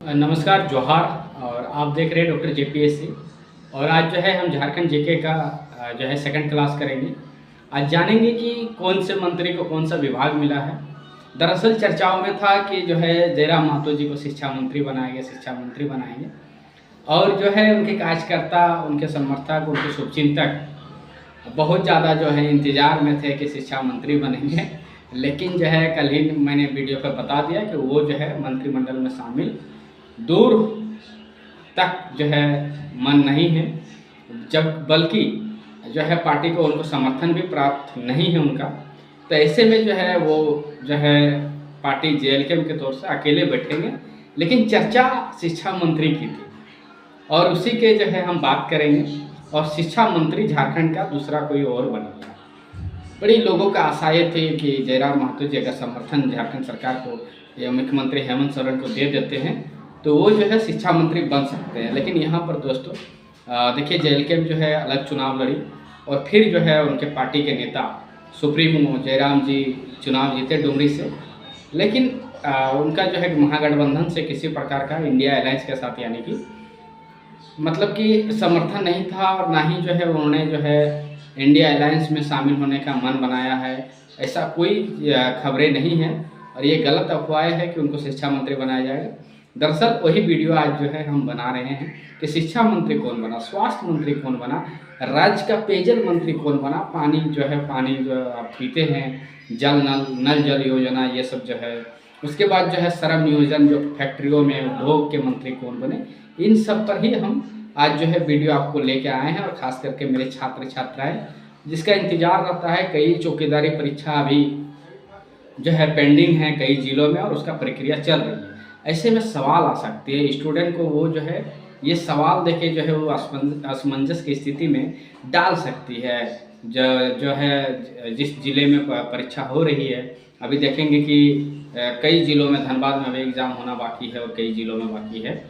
नमस्कार, जोहार। और आप देख रहे हैं डॉक्टर जेपीएससी। और आज जो है हम झारखंड जीके का जो है सेकंड क्लास करेंगे। आज जानेंगे कि कौन से मंत्री को कौन सा विभाग मिला है। दरअसल चर्चाओं में था कि जो है जयराम महतो जी को शिक्षा मंत्री बनाएंगे। और जो है उनके कार्यकर्ता, उनके समर्थक, उनके शुभचिंतक बहुत ज़्यादा जो है इंतज़ार में थे कि शिक्षा मंत्री बनेंगे। लेकिन जो है कल ही मैंने वीडियो पर बता दिया कि वो जो है मंत्रिमंडल में शामिल दूर तक जो है मन नहीं है, जब बल्कि जो है पार्टी को उनको समर्थन भी प्राप्त नहीं है उनका। तो ऐसे में जो है वो जो है पार्टी जेएलके के तौर से अकेले बैठेंगे। लेकिन चर्चा शिक्षा मंत्री की थी और उसी के जो है हम बात करेंगे। और शिक्षा मंत्री झारखंड का दूसरा कोई और बनेगा। बड़ी लोगों का आशाएं थी कि जयराम महतो जी अगर समर्थन झारखंड सरकार को या मुख्यमंत्री हेमंत सोरेन को दे देते हैं तो वो जो है शिक्षा मंत्री बन सकते हैं। लेकिन यहाँ पर दोस्तों देखिए जेएलके में जो है अलग चुनाव लड़ी और फिर जो है उनके पार्टी के नेता सुप्रीमो जयराम जी चुनाव जीते डुमरी से। लेकिन उनका जो है महागठबंधन से किसी प्रकार का इंडिया अलायंस के साथ यानी कि मतलब कि समर्थन नहीं था और ना ही जो है उन्होंने जो है इंडिया अलायंस में शामिल होने का मन बनाया है। ऐसा कोई खबरें नहीं है और ये गलत अफवाह है कि उनको शिक्षा मंत्री बनाया जाएगा। दरअसल वही वीडियो आज जो है हम बना रहे हैं कि शिक्षा मंत्री कौन बना, स्वास्थ्य मंत्री कौन बना, राज्य का पेयजल मंत्री कौन बना, पानी जो आप पीते हैं जल नल जल योजना ये सब जो है, उसके बाद जो है श्रम नियोजन जो फैक्ट्रियों में उद्योग के मंत्री कौन बने, इन सब पर ही हम आज जो है वीडियो आपको लेके आए हैं। और ख़ास करके मेरे छात्र छात्राएं जिसका इंतज़ार रहता है, कई चौकीदारी परीक्षा अभी जो है पेंडिंग है कई जिलों में और उसका प्रक्रिया चल रही है। ऐसे में सवाल आ सकती है स्टूडेंट को, वो जो है ये सवाल देके जो है वो असमंजस की स्थिति में डाल सकती है। जो है जिस ज़िले में परीक्षा हो रही है, अभी देखेंगे कि कई ज़िलों में, धनबाद में अभी एग्ज़ाम होना बाकी है और कई ज़िलों में बाकी है।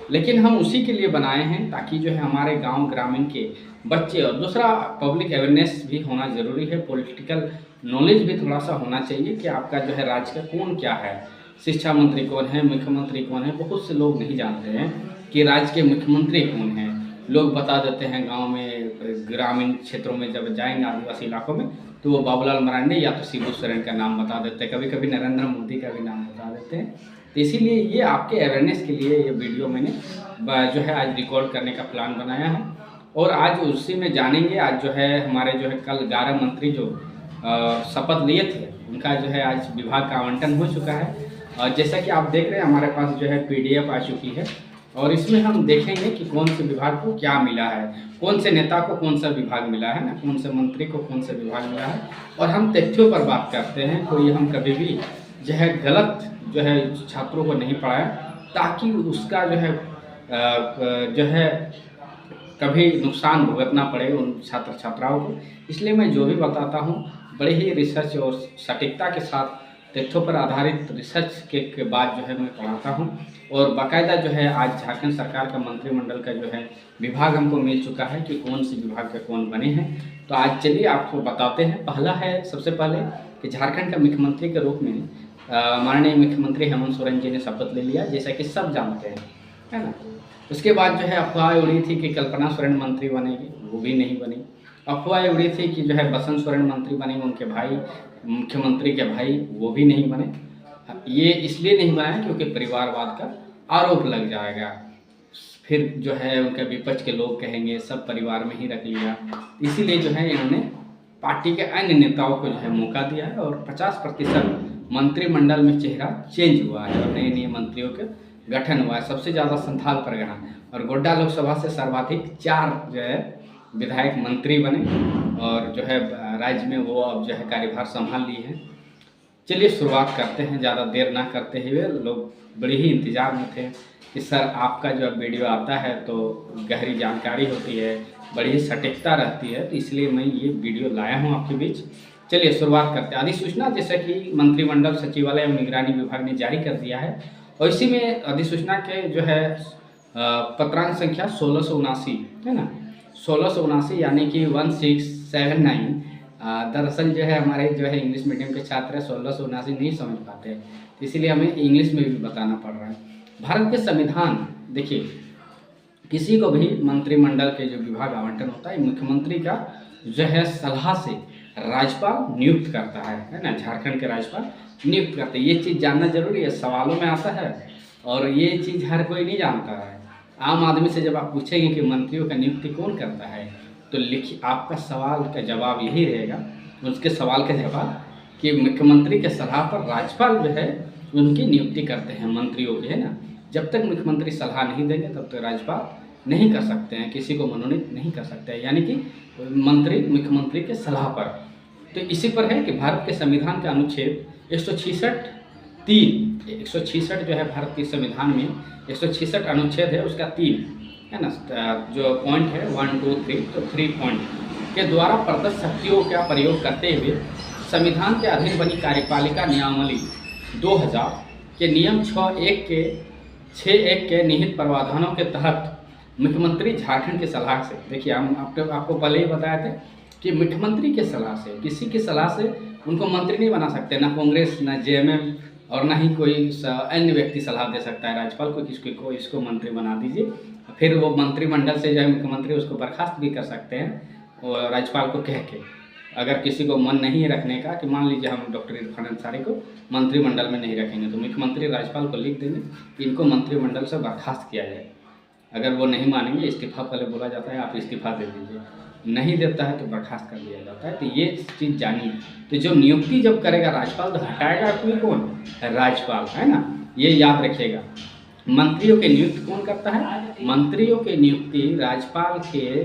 लेकिन हम उसी के लिए बनाए हैं ताकि जो है हमारे गांव ग्रामीण के बच्चे, और दूसरा पब्लिक अवेयरनेस भी होना ज़रूरी है, पॉलिटिकल नॉलेज भी थोड़ा सा होना चाहिए कि आपका जो है राज्य का कौन क्या है, शिक्षा मंत्री कौन है, मुख्यमंत्री कौन है। बहुत से लोग नहीं जानते हैं कि राज्य के मुख्यमंत्री कौन है। लोग बता देते हैं गांव में, ग्रामीण क्षेत्रों में जब जाएंगे आदिवासी इलाकों में तो वो बाबूलाल मरांडी या तो शिबू सोरेन का नाम बता देते हैं, कभी कभी नरेंद्र मोदी का भी नाम बता देते हैं। तो इसीलिए ये आपके अवेयरनेस के लिए ये वीडियो मैंने जो है आज रिकॉर्ड करने का प्लान बनाया है और आज उसी में जानेंगे। आज जो है हमारे जो है कल 11 मंत्री जो शपथ लिए थे उनका जो है आज विभाग का आवंटन हो चुका है। और जैसा कि आप देख रहे हैं हमारे पास जो है पीडीएफ आ चुकी है और इसमें हम देखेंगे कि कौन से विभाग को क्या मिला है, कौन से नेता को कौन सा विभाग मिला है ना, कौन से मंत्री को कौन सा विभाग मिला है। और हम तथ्यों पर बात करते हैं, कोई हम कभी भी जो है गलत जो है छात्रों को नहीं पढ़ाए ताकि उसका जो है कभी नुकसान भुगतना पड़े उन छात्र छात्राओं को। इसलिए मैं जो भी बताता हूँ बड़े ही रिसर्च और सटीकता के साथ तथ्यों पर आधारित रिसर्च के बाद जो है मैं पढ़ाता हूँ। और बाकायदा जो है आज झारखंड सरकार का मंत्रिमंडल का जो है विभाग हमको मिल चुका है कि कौन से विभाग के कौन बने हैं। तो आज चलिए आपको बताते हैं। पहला है सबसे पहले कि झारखंड का मुख्यमंत्री के रूप में माननीय मुख्यमंत्री हेमंत सोरेन जी ने शपथ ले लिया, जैसा कि सब जानते हैं, है ना। उसके बाद जो है अफवाह उड़ी थी कि कल्पना सोरेन मंत्री बनेगी, वो भी नहीं बनी। अफवाह उड़ी थी कि जो है बसंत सोरेन मंत्री बनेंगे, उनके भाई मुख्यमंत्री के भाई, वो भी नहीं बने। ये इसलिए नहीं बना है क्योंकि परिवारवाद का आरोप लग जाएगा, फिर जो है उनके विपक्ष के लोग कहेंगे सब परिवार में ही रख लिया। इसीलिए जो है इन्होंने पार्टी के अन्य नेताओं को जो है मौका दिया है और 50% मंत्रिमंडल में चेहरा चेंज हुआ है और नए नए मंत्रियों के गठन हुआ है। सबसे ज़्यादा संथाल परगना और गोड्डा लोकसभा से सर्वाधिक 4 जो है विधायक मंत्री बने और जो है राज्य में वो अब जो है कार्यभार संभाल लिए हैं। चलिए शुरुआत करते हैं, ज़्यादा देर ना करते हुए। लोग बड़ी ही इंतज़ार में थे कि सर आपका जो वीडियो आता है तो गहरी जानकारी होती है, बड़ी ही सटीकता रहती है, तो इसलिए मैं ये वीडियो लाया हूँ आपके बीच। चलिए शुरुआत करते हैं। अधिसूचना जैसा कि मंत्रिमंडल सचिवालय एवं निगरानी विभाग ने जारी कर दिया है और इसी में अधिसूचना के जो है पत्रांक संख्या 1679 है ना, 1679 यानी कि 1679। दरअसल जो है हमारे जो है इंग्लिश मीडियम के छात्र 1679 नहीं समझ पाते, इसीलिए हमें इंग्लिश में भी बताना पड़ रहा है। भारत के संविधान देखिए, किसी को भी मंत्रिमंडल के जो विभाग आवंटन होता है मुख्यमंत्री का जो है सलाह से राज्यपाल नियुक्त करता है ना। झारखंड के राज्यपाल नियुक्त करते हैं। ये चीज़ जानना जरूरी है, सवालों में आता है और ये चीज़ हर कोई नहीं जानता है। आम आदमी से जब आप पूछेंगे कि मंत्रियों का नियुक्ति कौन करता है, तो लिखिए, आपका सवाल का जवाब यही रहेगा, उसके सवाल का जवाब कि मुख्यमंत्री के सलाह पर राज्यपाल जो है उनकी नियुक्ति करते हैं मंत्रियों की, है ना। जब तक मुख्यमंत्री सलाह नहीं देंगे तब तक राज्यपाल नहीं कर सकते हैं, किसी को मनोनीत नहीं कर सकते हैं, यानी कि मंत्री मुख्यमंत्री के सलाह पर। तो इसी पर है कि भारत के संविधान का अनुच्छेद 166 जो है भारत के संविधान में 166 अनुच्छेद है, उसका 3 है ना, जो पॉइंट है 1, 2, 3, तो 3 पॉइंट के द्वारा प्रदत्त शक्तियों का प्रयोग करते हुए संविधान के अधीन बनी कार्यपालिका नियमावली 2000 के नियम 6(1) के निहित प्रावधानों के तहत मुख्यमंत्री झारखंड की सलाह से, देखिए हम आपको पहले ही बताया था कि मुख्यमंत्री के सलाह से, किसी की सलाह से उनको मंत्री नहीं बना सकते, ना कांग्रेस, ना जेएमएम और ना ही कोई अन्य व्यक्ति सलाह दे सकता है राज्यपाल को कि इसको मंत्री बना दीजिए। फिर वो मंत्रिमंडल से जो है मुख्यमंत्री उसको बर्खास्त भी कर सकते हैं और राज्यपाल को कह के, अगर किसी को मन नहीं है रखने का, कि मान लीजिए हम डॉक्टर इरफान अंसारी को मंत्रिमंडल में नहीं रखेंगे, तो मुख्यमंत्री राज्यपाल को लिख देंगे कि इनको मंत्रिमंडल से बर्खास्त किया जाए। अगर वो नहीं मानेंगे, इस्तीफा पहले बोला जाता है, आप इस्तीफा दे दीजिए, नहीं देता है तो बर्खास्त कर दिया जाता है। तो ये चीज़ जानिए। तो जो नियुक्ति जब करेगा राज्यपाल, तो हटाएगा कोई कौन, राज्यपाल, है ना, ये याद रखिएगा। मंत्रियों की नियुक्ति कौन करता है? मंत्रियों की नियुक्ति राज्यपाल के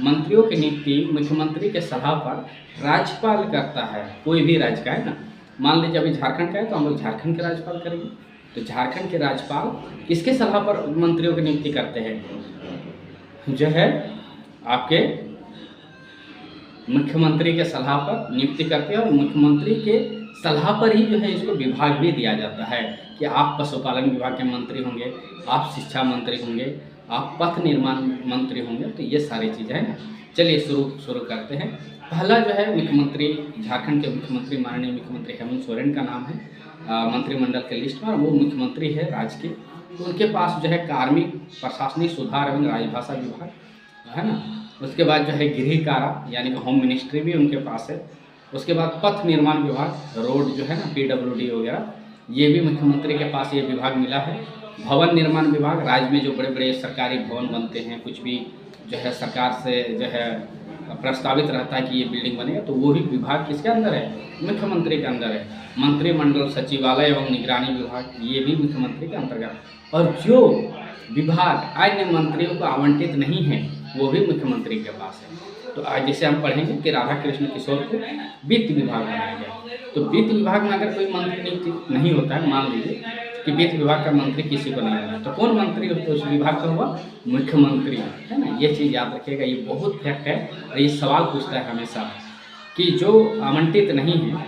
मंत्रियों की नियुक्ति मुख्यमंत्री के सलाह पर राज्यपाल करता है, कोई भी राज्य का, है ना। मान लीजिए अभी झारखंड का है तो हम लोग झारखंड के राज्यपाल करेंगे, तो झारखंड के राज्यपाल किसके सलाह पर मंत्रियों की नियुक्ति करते हैं? जो है आपके मुख्यमंत्री के सलाह पर नियुक्ति करते हैं, और मुख्यमंत्री के सलाह पर ही जो है इसको विभाग भी दिया जाता है कि आप पशुपालन विभाग के मंत्री होंगे, आप शिक्षा मंत्री होंगे, आप पथ निर्माण मंत्री होंगे। तो ये सारी चीज़ें हैं ना। चलिए शुरू करते हैं। पहला जो है मुख्यमंत्री, झारखंड के मुख्यमंत्री माननीय मुख्यमंत्री हेमंत सोरेन का नाम है मंत्रिमंडल के लिस्ट में, वो मुख्यमंत्री है राज्य के। तो उनके पास जो है कार्मिक, प्रशासनिक सुधार एवं राजभाषा विभाग, है ना। उसके बाद जो है गृह कारा यानी कि होम मिनिस्ट्री भी उनके पास है। उसके बाद पथ निर्माण विभाग, रोड जो है ना, PWD वगैरह, ये भी मुख्यमंत्री के पास ये विभाग मिला है। भवन निर्माण विभाग, राज्य में जो बड़े बड़े सरकारी भवन बनते हैं, कुछ भी जो है सरकार से जो है प्रस्तावित रहता है कि ये बिल्डिंग बनेगा, तो वो भी विभाग किसके अंदर है? मुख्यमंत्री के अंदर है। मंत्रिमंडल सचिवालय एवं निगरानी विभाग, ये भी मुख्यमंत्री के अंतर्गत। और जो विभाग अन्य मंत्रियों को आवंटित नहीं है, वो भी मुख्यमंत्री के पास है। तो आज जैसे हम पढ़ेंगे कि राधा कृष्ण किशोर को वित्त विभाग बनाया गया। तो वित्त विभाग में अगर कोई मंत्री नियुक्त नहीं होता है, मान लीजिए कि वित्त विभाग का मंत्री किसी को नहीं होना, तो कौन मंत्री होता है उस विभाग का? हुआ मुख्यमंत्री, है ना। ये चीज़ याद रखिएगा, ये बहुत फैक्ट है। और ये सवाल पूछता है हमेशा कि जो आवंटित नहीं है,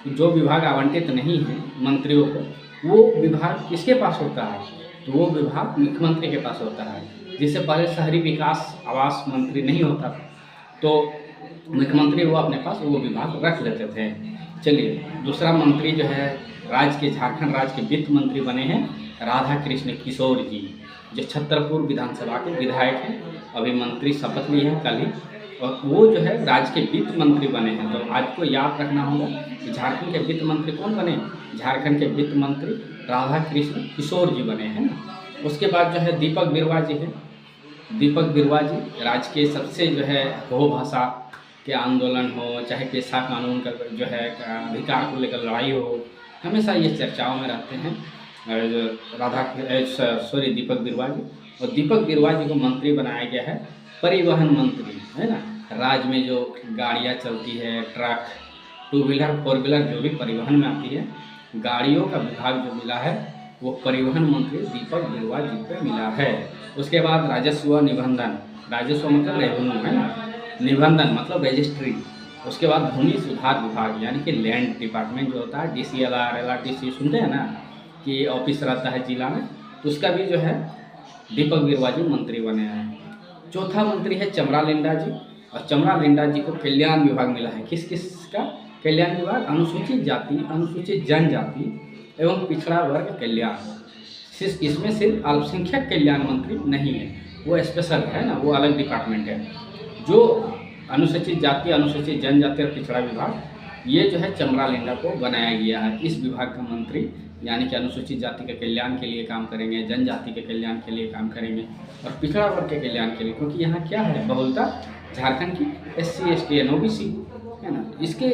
जो विभाग आवंटित नहीं है मंत्रियों को, वो विभाग किसके पास होता है? तो वो विभाग मुख्यमंत्री के पास होता है। जिससे पहले शहरी विकास आवास मंत्री नहीं होता, तो मुख्यमंत्री वो अपने पास वो विभाग रख लेते थे। चलिए, दूसरा मंत्री जो है राज्य के, झारखंड राज्य के वित्त मंत्री बने हैं राधा कृष्ण किशोर जी, जो छतरपुर विधानसभा के विधायक हैं, अभी मंत्री शपथ लिए हैं कल ही, और वो जो है राज्य के वित्त मंत्री बने हैं। तो आज को याद रखना होगा कि झारखंड के वित्त मंत्री कौन बने? झारखंड के वित्त मंत्री राधा कृष्ण किशोर जी बने हैं ना। उसके बाद जो है दीपक बिरुवा जी हैं। दीपक बिरुवा जी राज्य के सबसे जो है बहुभाषा के आंदोलन हो, चाहे पेशा कानून का जो है अधिकार को लेकर लड़ाई हो, हमेशा ये चर्चाओं में रहते हैं दीपक बिरुवा जी। और दीपक बिरुवा जी को मंत्री बनाया गया है परिवहन मंत्री, है ना। राज्य में जो गाड़ियाँ चलती है, ट्रक, 2 व्हीलर 4 व्हीलर जो भी परिवहन में आती है, गाड़ियों का विभाग जो मिला है वो परिवहन मंत्री दीपक बिरुवा जी को मिला है। उसके बाद राजस्व निबंधन, राजस्व मतलब रेवेन्यू, है ना, निबंधन मतलब रजिस्ट्री। उसके बाद भूमि सुधार विभाग यानी कि लैंड डिपार्टमेंट जो होता है, DCLR, LRTC सुनते हैं ना, कि ऑफिस रहता है जिला में, तो उसका भी जो है दीपक बिरुवा जी मंत्री बने हैं। चौथा मंत्री है चमरा लिंडा जी, और चमरा लिंडा जी को कल्याण विभाग मिला है। किस किस का कल्याण विभाग? अनुसूचित जाति, अनुसूचित जनजाति एवं पिछड़ा वर्ग कल्याण, इसमें सिर्फ अल्पसंख्यक कल्याण मंत्री नहीं है, वो स्पेशल है ना, वो अलग डिपार्टमेंट है। जो अनुसूचित जाति, अनुसूचित जनजाति और पिछड़ा विभाग, ये जो है चमरा लिंडा को बनाया गया है। इस विभाग का मंत्री यानी कि अनुसूचित जाति के कल्याण के लिए काम करेंगे, जनजाति के कल्याण के लिए काम करेंगे और पिछड़ा वर्ग के कल्याण के लिए, क्योंकि यहाँ क्या है, बहुलता झारखंड की SC ST OBC है ना। इसके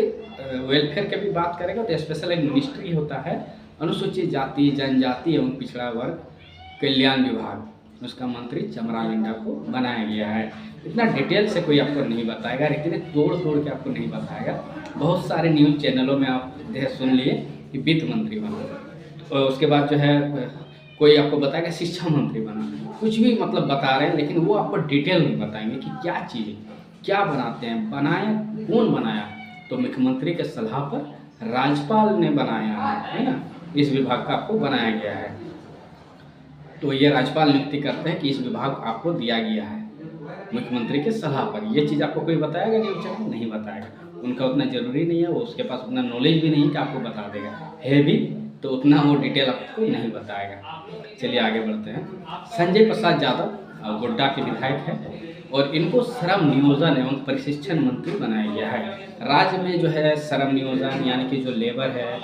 वेलफेयर की भी बात करेगा तो स्पेशल एक मिनिस्ट्री होता है अनुसूचित जाति, जनजाति एवं पिछड़ा वर्ग कल्याण विभाग, उसका मंत्री चमरा लिंडा को बनाया गया है। इतना डिटेल से कोई आपको नहीं बताएगा, इतने तोड़ के आपको नहीं बताएगा। बहुत सारे न्यूज़ चैनलों में आप सुन लिए कि वित्त मंत्री बना, और उसके बाद जो है कोई आपको बताएगा शिक्षा मंत्री बना, कुछ भी मतलब बता रहे हैं, लेकिन वो आपको डिटेल नहीं बताएंगे कि क्या चीज़ है, क्या बनाते हैं, बनाया कौन बनाया। तो मुख्यमंत्री के सलाह पर राज्यपाल ने बनाया है ना, इस विभाग का आपको बनाया गया है। तो ये राज्यपाल नियुक्ति करते हैं कि इस विभाग आपको दिया गया है मुख्यमंत्री के सलाह पर। ये चीज़ आपको कोई बताएगा न्यूज़ चैनल नहीं बताएगा, उनका उतना ज़रूरी नहीं है, वो उसके पास उतना नॉलेज भी नहीं है कि आपको बता देगा, है भी तो उतना वो डिटेल आपको नहीं बताएगा। चलिए आगे बढ़ते हैं। संजय प्रसाद यादव गोड्डा के विधायक हैं और इनको श्रम नियोजन एवं प्रशिक्षण मंत्री बनाया गया है। राज्य में जो है श्रम नियोजन यानी कि जो लेबर है,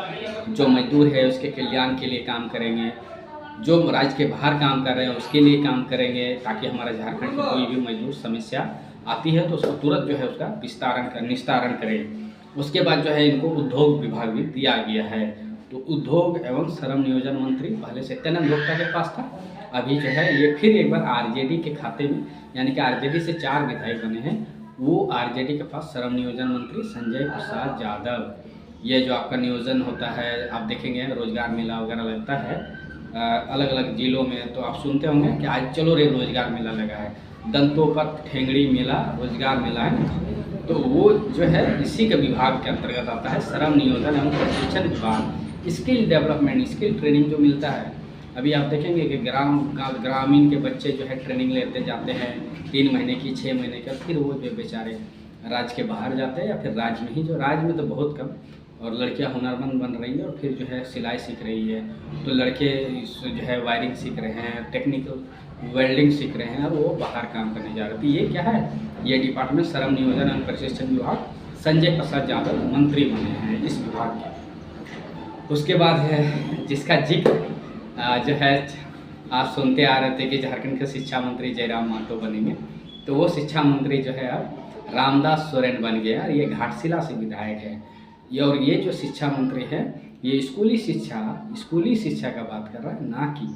जो मजदूर है, उसके कल्याण के लिए काम करेंगे, जो राज्य के बाहर काम कर रहे हैं उसके लिए काम करेंगे, ताकि हमारा झारखंड की कोई भी मजदूर समस्या आती है तो उसको तुरंत जो है उसका निस्तारण करें। उसके बाद जो है इनको उद्योग विभाग भी दिया गया है। तो उद्योग एवं श्रम नियोजन मंत्री पहले सत्यानंद भोक्ता के पास था, अभी जो है ये फिर एक बार RJD के खाते में, यानी कि RJD से 4 विधायक बने हैं, वो RJD के पास श्रम नियोजन मंत्री संजय प्रसाद यादव। ये जो आपका नियोजन होता है, आप देखेंगे रोजगार मेला वगैरह लगता है अलग अलग जिलों में, तो आप सुनते होंगे कि आज चलो रे रोजगार मेला लगा है, दंतोपत ठेंगड़ी मेला रोजगार मेला है, तो वो जो है इसी के विभाग के अंतर्गत आता है, श्रम नियोजन एवं प्रशिक्षण विभाग। स्किल डेवलपमेंट, स्किल ट्रेनिंग जो मिलता है, अभी आप देखेंगे कि ग्रामीण के बच्चे जो है ट्रेनिंग लेते जाते हैं 3 महीने की, 6 महीने की, फिर वो जो बेचारे राज्य के बाहर जाते हैं या फिर राज्य में ही, जो राज्य में तो बहुत कम, और लड़कियां हुनरमंद बन रही है और फिर जो है सिलाई सीख रही है, तो लड़के जो है वायरिंग सीख रहे हैं, टेक्निकल वेल्डिंग सीख रहे हैं, और वो बाहर काम करने जा रहे हैं। तो ये क्या है, ये डिपार्टमेंट श्रम नियोजन एवं प्रशिक्षण विभाग, संजय प्रसाद यादव मंत्री बने हैं इस विभाग के। उसके बाद है जिसका जिक्र जो है आप सुनते आ रहे थे कि झारखंड के शिक्षा मंत्री जयराम मातो बनेंगे, तो वो शिक्षा मंत्री जो है अब रामदास सोरेन बन गया, और ये घाटशिला से विधायक है। और ये जो शिक्षा मंत्री है ये स्कूली शिक्षा का बात कर रहा है, ना कि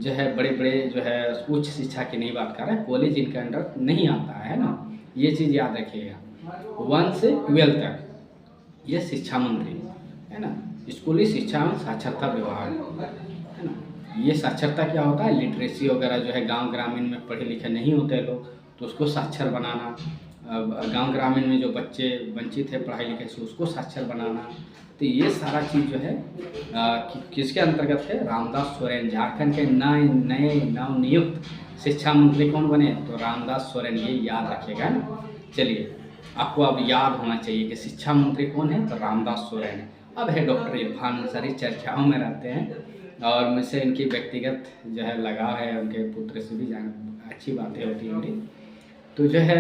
जो है बड़े बड़े जो है उच्च शिक्षा की नहीं बात कर रहा है, कॉलेज इनके अंडर नहीं आता है ना, ये चीज़ याद रखिएगा। 1 से 12 तक ये शिक्षा मंत्री है ना, स्कूली शिक्षा एवं साक्षरता विभाग है ना। ये साक्षरता क्या होता है, लिटरेसी वगैरह जो है, गांव ग्रामीण में पढ़े लिखे नहीं होते लोग तो उसको साक्षर बनाना, गांव ग्रामीण में जो बच्चे वंचित है पढ़ाई लिखाई से उसको साक्षर बनाना, तो ये सारा चीज़ जो है किसके अंतर्गत है, रामदास सोरेन। झारखंड के नए नवनियुक्त शिक्षा मंत्री कौन बने, तो रामदास सोरेन, ये याद रखिएगा ना। चलिए आपको अब याद होना चाहिए कि शिक्षा मंत्री कौन है, तो रामदास सोरेन है। अब है डॉक्टर इरफान अंसारी, चर्चाओं में रहते हैं और मुझसे इनकी व्यक्तिगत जो है लगाव है, उनके पुत्र से भी अच्छी बातें होती हैं मेरी। तो जो है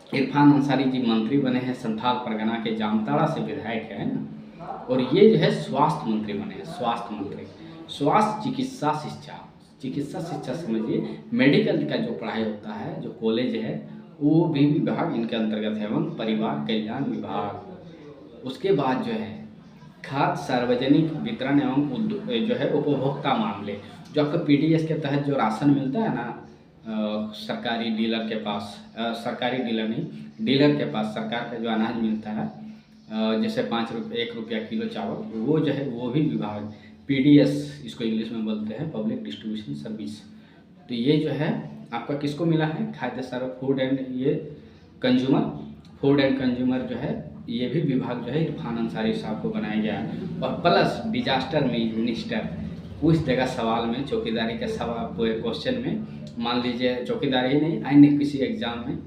इरफान अंसारी जी मंत्री बने हैं, संथाल परगना के जामताड़ा से विधायक है ना, और ये जो है स्वास्थ्य मंत्री बने हैं, स्वास्थ्य मंत्री, स्वास्थ्य चिकित्सा शिक्षा समझिए, मेडिकल का जो पढ़ाई होता है, जो कॉलेज है, वो भी विभाग इनके अंतर्गत है, एवं परिवार कल्याण विभाग। उसके बाद जो है खाद्य सार्वजनिक वितरण एवं जो है उपभोक्ता मामले, जो आपको PDS के तहत जो राशन मिलता है ना, सरकारी डीलर के पास, सरकारी डीलर नहीं, डीलर के पास सरकार का जो अनाज मिलता है, जैसे 5 रुपये 1 रुपया किलो चावल, वो जो है वो भी विभाग PDS इसको इंग्लिश में बोलते हैं, पब्लिक डिस्ट्रीब्यूशन सर्विस। तो ये जो है आपका किसको मिला है, खाद्य फूड एंड कंज्यूमर जो है, ये भी विभाग जो है इरफान अंसारी साहब को बनाया गया है। और प्लस डिजास्टर मिनिस्टर, पूछ देगा सवाल में, चौकीदारी का सवाल क्वेश्चन में, मान लीजिए चौकीदारी ही नहीं, अन्य किसी एग्जाम में,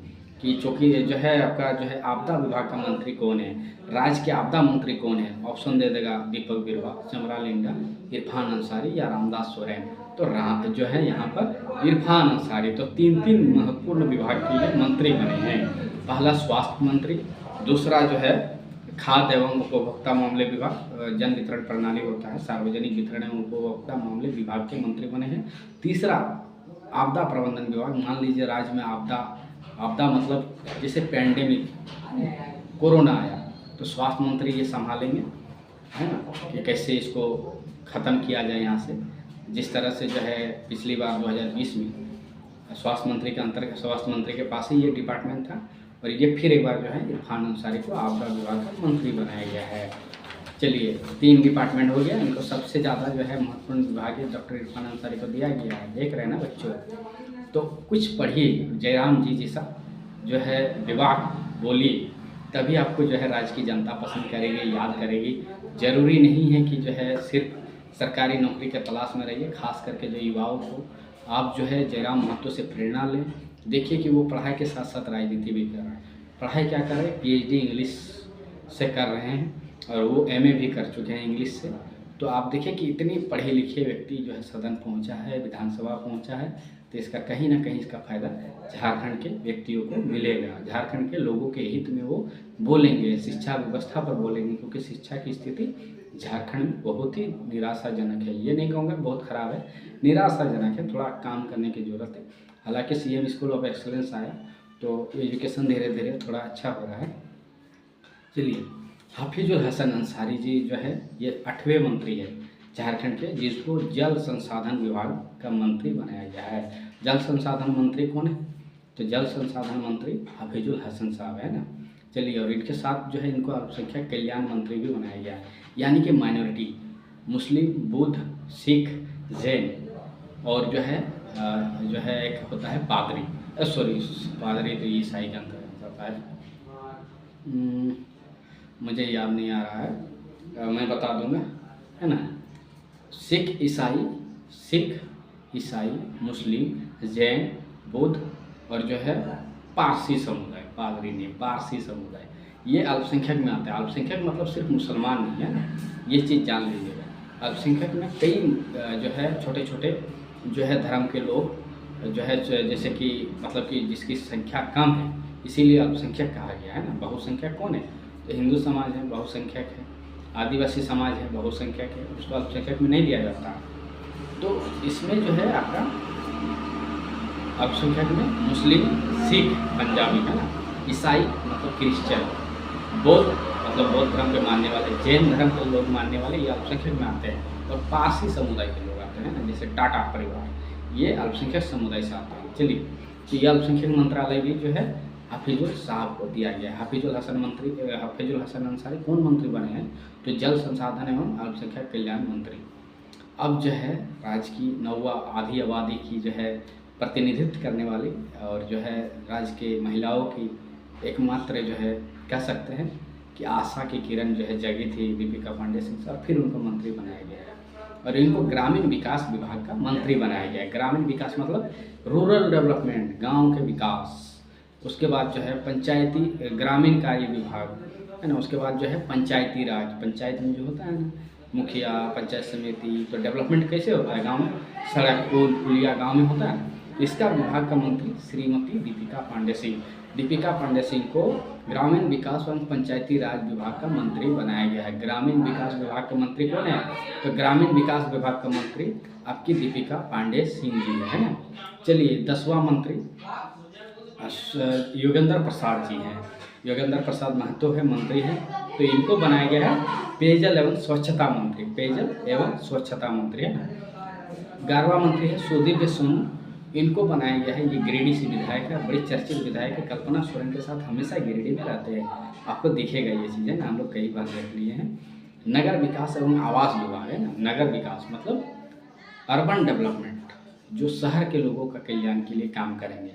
कि चौकी जो है आपका जो है आपदा विभाग का मंत्री कौन है, राज्य के आपदा मंत्री कौन है, ऑप्शन दे देगा दीपक बिरुवा, चमरा लिंडा, इरफान अंसारी या रामदास सोरेन। तो जो है यहाँ पर इरफान अंसारी, तो तीन महत्वपूर्ण विभाग के लिए मंत्री बने हैं। पहला स्वास्थ्य मंत्री, दूसरा जो है खाद्य एवं उपभोक्ता मामले विभाग, जन वितरण प्रणाली होता है, सार्वजनिक वितरण एवं उपभोक्ता मामले विभाग के मंत्री बने हैं। तीसरा आपदा प्रबंधन विभाग, मान लीजिए राज्य में आपदा मतलब जैसे पैंडेमिक कोरोना आया तो स्वास्थ्य मंत्री ये संभालेंगे, है ना, कि कैसे इसको ख़त्म किया जाए यहाँ से। जिस तरह से जो है पिछली बार 2020 में स्वास्थ्य मंत्री के अंतर्गत, स्वास्थ्य मंत्री के पास ही ये डिपार्टमेंट था, और ये फिर एक बार जो है इरफान अंसारी को आपदा विभाग का मंत्री बनाया गया है। चलिए 3 डिपार्टमेंट हो गया, इनको सबसे ज़्यादा जो है महत्वपूर्ण विभाग डॉक्टर इरफान अंसारी को दिया गया है। देख रहे हैं ना बच्चों, तो कुछ पढ़िए, जयराम जी जैसा जो है विभाग बोलिए, तभी आपको जो है राज्य की जनता पसंद करेगी, याद करेगी। ज़रूरी नहीं है कि जो है सिर्फ सरकारी नौकरी के तलाश में रहिए। खास करके जो युवाओं को आप जो है जयराम महतो से प्रेरणा लें। देखिए कि वो पढ़ाई के साथ साथ राजनीति भी कर रहे हैं। पढ़ाई क्या कर रहे हैं, PhD इंग्लिश से कर रहे हैं, और वो MA भी कर चुके हैं इंग्लिश से। तो आप देखिए कि इतनी पढ़े लिखे व्यक्ति जो है सदन पहुंचा है, विधानसभा पहुंचा है, तो इसका कहीं ना कहीं इसका फ़ायदा झारखंड के व्यक्तियों को मिलेगा। झारखंड के लोगों के हित में वो बोलेंगे, शिक्षा व्यवस्था पर बोलेंगे, क्योंकि शिक्षा की स्थिति झारखंड में बहुत ही निराशाजनक है। ये नहीं कहूँगा बहुत ख़राब है, निराशाजनक है, थोड़ा काम करने की ज़रूरत है। हालांकि CM स्कूल ऑफ एक्सलेंस आया तो एजुकेशन धीरे धीरे थोड़ा अच्छा हो रहा है। चलिए, हाफिजुल हसन अंसारी जी जो है ये 8वें मंत्री है झारखंड के, जिसको जल संसाधन विभाग का मंत्री बनाया गया है। जल संसाधन मंत्री कौन है, तो जल संसाधन मंत्री हाफिजुल हसन साहब है ना। चलिए, और इनके साथ जो है इनको अल्पसंख्यक कल्याण मंत्री भी बनाया गया है, यानी कि माइनॉरिटी मुस्लिम, बुद्ध, सिख, जैन, और जो है एक होता है पादरी, पादरी तो ईसाई के अंतर्गत होता है, मुझे याद नहीं आ रहा है, मैं बता दूंगा, है ना। सिख, ईसाई, मुस्लिम, जैन, बुद्ध, और जो है पारसी समुदाय, पादरी नहीं, पारसी समुदाय, ये अल्पसंख्यक में आता है। अल्पसंख्यक मतलब सिर्फ मुसलमान नहीं है ना, ये चीज़ जान लीजिएगा। अल्पसंख्यक में कई जो है छोटे छोटे जो है धर्म के लोग जो है, जैसे कि मतलब कि जिसकी संख्या कम है, इसीलिए अल्पसंख्यक कहा गया है ना। बहुसंख्यक कौन है, तो हिंदू समाज है, बहुसंख्यक है, आदिवासी समाज है, बहुसंख्यक है, उसको अल्पसंख्यक में नहीं लिया जाता। तो इसमें जो है आपका अल्पसंख्यक में मुस्लिम, सिख, पंजाबी है ना, ईसाई मतलब क्रिश्चियन, बौद्ध मतलब बौद्ध धर्म के मानने वाले, जैन धर्म के लोग मानने वाले, ये अल्पसंख्यक में आते हैं। और पारसी समुदाय के लोग आते हैं ना, जैसे टाटा परिवार, ये अल्पसंख्यक समुदाय से आते हैं। चलिए, तो ये अल्पसंख्यक मंत्रालय भी जो है हाफिजुल साहब को दिया गया है। हाफिजुल हसन अंसारी कौन मंत्री बने हैं, तो जल संसाधन एवं अल्पसंख्यक कल्याण मंत्री। अब जो है राज्य की नौवा आधी आबादी की जो है प्रतिनिधित्व करने वाली, और जो है राज्य के महिलाओं की एकमात्र जो है कह सकते हैं कि आशा की किरण जो है जगी थी दीपिका पांडे सिंह साहब, फिर उनको मंत्री बनाया गया है, और इनको ग्रामीण विकास विभाग का मंत्री बनाया गया है। ग्रामीण विकास मतलब रूरल डेवलपमेंट, गाँव के विकास। उसके बाद जो है पंचायती ग्रामीण कार्य विभाग है ना। उसके बाद जो है पंचायती राज, पंचायत में जो होता है ना मुखिया, पंचायत समिति, तो डेवलपमेंट कैसे होता है गांव में, सड़क, पुल, पुलिया गांव में होता है। इसका विभाग का मंत्री श्रीमती दीपिका पांडे सिंह को ग्रामीण विकास एवं पंचायती राज विभाग का मंत्री बनाया गया है। ग्रामीण विकास विभाग के मंत्री कौन है, तो ग्रामीण विकास विभाग का मंत्री आपकी दीपिका पांडे सिंह जी है ना। चलिए, 10वां मंत्री योगेंद्र प्रसाद जी हैं। योगेंद्र प्रसाद महतो है, मंत्री हैं, तो इनको बनाया गया है पेयजल एवं स्वच्छता मंत्री, पेयजल एवं स्वच्छता मंत्री है ना। 11वां मंत्री है सुदीव्य सोनू, इनको बनाया गया है, ये गिरिडीह से विधायक है, बड़ी चर्चित विधायक है, कल्पना सोरेन के साथ हमेशा गिरिडीह में रहते हैं, आपको दिखेगा ये चीज़ें ना, हम लोग कई बार देख लिए हैं। नगर विकास एवं आवास विभाग है ना, नगर विकास मतलब अर्बन डेवलपमेंट, जो शहर के लोगों का कल्याण के लिए काम करेंगे,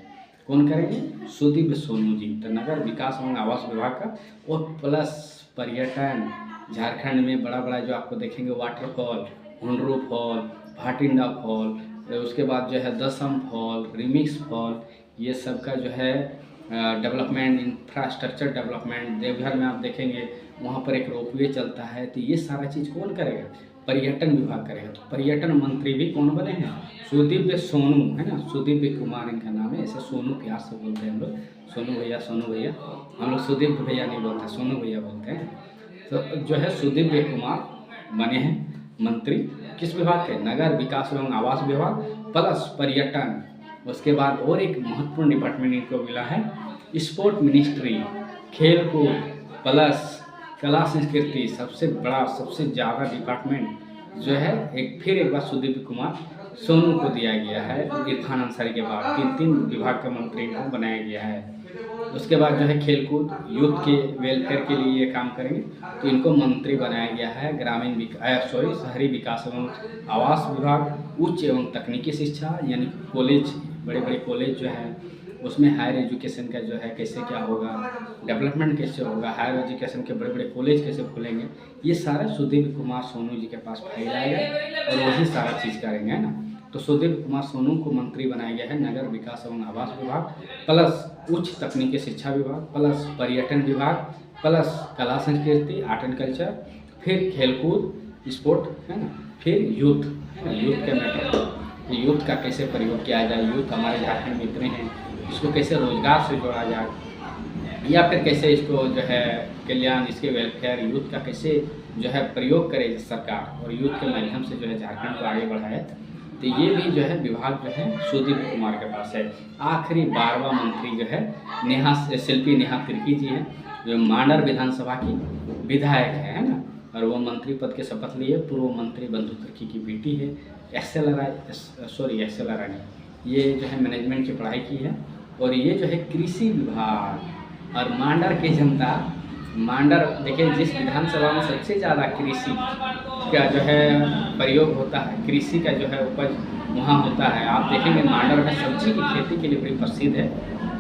कौन करेंगे, सुदीव्य सोनू जी, तो नगर विकास एवं आवास विभाग का। और प्लस पर्यटन, झारखंड में बड़ा बड़ा जो आपको देखेंगे वाटरफॉल, हुंडरू फॉल, भाटिंडा फॉल, उसके बाद जो है दसम फॉल, रिमिक्स फॉल, ये सब का जो है डेवलपमेंट, इंफ्रास्ट्रक्चर डेवलपमेंट। देवघर में आप देखेंगे वहाँ पर एक रोपवे चलता है, तो ये सारा चीज़ कौन करेगा, पर्यटन विभाग करेगा। तो पर्यटन मंत्री भी कौन बने हैं? सुदीव्य सोनू, है ना, सुदीव्य कुमार इनका नाम है। ऐसे सोनू प्यार से बोलते हैं हम लोग, सोनू भैया, सोनू भैया। हम लोग सुदीव्य भैया नहीं बोलते, सोनू भैया बोलते हैं। तो जो है सुदीव्य कुमार बने हैं मंत्री, किस विभाग के? नगर विकास एवं आवास विभाग प्लस पर्यटन। उसके बाद और एक महत्वपूर्ण डिपार्टमेंट इनको मिला है, स्पोर्ट मिनिस्ट्री, खेल कूद प्लस कला संस्कृति। सबसे बड़ा, सबसे ज़्यादा डिपार्टमेंट जो है एक बार सुदीप कुमार सोनू को दिया गया है। इरफान अंसारी के बाद तीन विभाग का मंत्री को बनाया गया है। उसके बाद जो है खेलकूद, यूथ के वेलफेयर के लिए ये काम करेंगे, तो इनको मंत्री बनाया गया है। शहरी विकास एवं आवास विभाग, उच्च एवं तकनीकी शिक्षा, यानी कॉलेज, बड़े बड़े कॉलेज जो है उसमें हायर एजुकेशन का जो है कैसे क्या होगा, डेवलपमेंट कैसे होगा, हायर एजुकेशन के बड़े बड़े कॉलेज कैसे खुलेंगे, ये सारा सुदीप कुमार सोनू जी के पास फाइल आएगा और वही सारा चीज़ करेंगे, है ना। तो सुदीप कुमार सोनू को मंत्री बनाया गया है नगर विकास एवं आवास विभाग प्लस उच्च तकनीकी शिक्षा विभाग प्लस पर्यटन विभाग प्लस कला संस्कृति, आर्ट एंड कल्चर, फिर खेलकूद, स्पोर्ट, है ना, फिर यूथ, है ना, यूथ के मैटर, यूथ का कैसे प्रयोग किया जाए, यूथ हमारे झारखंड में इतने हैं, इसको कैसे रोजगार से जोड़ा जाए, या फिर कैसे इसको जो है कल्याण, इसके वेलफेयर, यूथ का कैसे जो है प्रयोग करे सरकार और यूथ के माध्यम से जो है झारखंड को आगे बढ़ाए। तो ये भी जो है विभाग जो है सुदीप कुमार के पास है। आखिरी 12वां मंत्री जो है शिल्पी नेहा तिर्की जी हैं, जो मांडर विधानसभा की विधायक है ना, और वो मंत्री पद के शपथ लिए। पूर्व मंत्री बंधु तिर्की की बेटी है। एक्सेल रानी, ये जो है मैनेजमेंट की पढ़ाई की है। और ये जो है कृषि विभाग और मांडर की जनता, मांडर देखिए जिस विधानसभा में सबसे ज़्यादा कृषि का जो है प्रयोग होता है, कृषि का जो है उपज वहाँ होता है। आप देखेंगे मांडर में सब्जी की खेती के लिए बड़ी प्रसिद्ध है।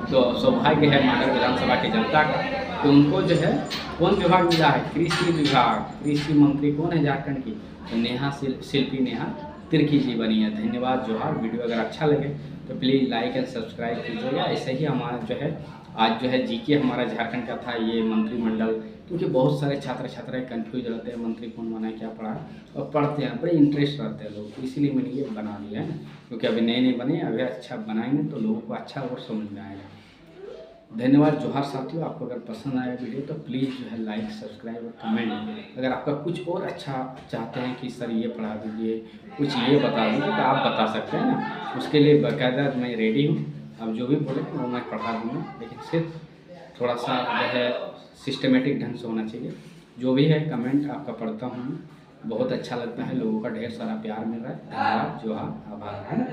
तो सौभाग्य है मांडर विधानसभा की जनता का। तो उनको जो है कौन विभाग मिला है? कृषि विभाग। कृषि मंत्री कौन है झारखंड की? तो शिल्पी नेहा तिर्की जी बनी है। धन्यवाद, जोहार। वीडियो अगर अच्छा लगे तो प्लीज़ लाइक एंड सब्सक्राइब कीजिएगा। ऐसे ही हमारा जो है आज जो है जीके हमारा झारखंड का था ये मंत्रिमंडल, क्योंकि बहुत सारे छात्र छात्राएं कंफ्यूज रहते हैं मंत्री कौन बना है, क्या पढ़ा है, और पढ़ते हैं, बड़े इंटरेस्ट रहते हैं लोग, इसीलिए मैंने ये बना लिया है ना, क्योंकि अभी नए नए बने, अभी अच्छा बनाएंगे तो लोगों को अच्छा और समझ में आएगा। धन्यवाद, जोहार साथियों। आपको अगर पसंद आया वीडियो तो प्लीज़ जो है लाइक, सब्सक्राइब और कमेंट। अगर आपका कुछ और अच्छा चाहते हैं कि सर ये पढ़ा दीजिए, कुछ ये बता दीजिए, तो आप बता सकते हैं ना, उसके लिए बाकायदा मैं रेडी हूँ। आप जो भी बोले वो मैं पढ़ा दूँगा, लेकिन सिर्फ थोड़ा सा जो है सिस्टमेटिक ढंग से होना चाहिए। जो भी है कमेंट आपका पढ़ता हूँ, बहुत अच्छा लगता है, लोगों का ढेर सारा प्यार मिल रहा है। धन्यवाद, जोहार, आभार, है ना।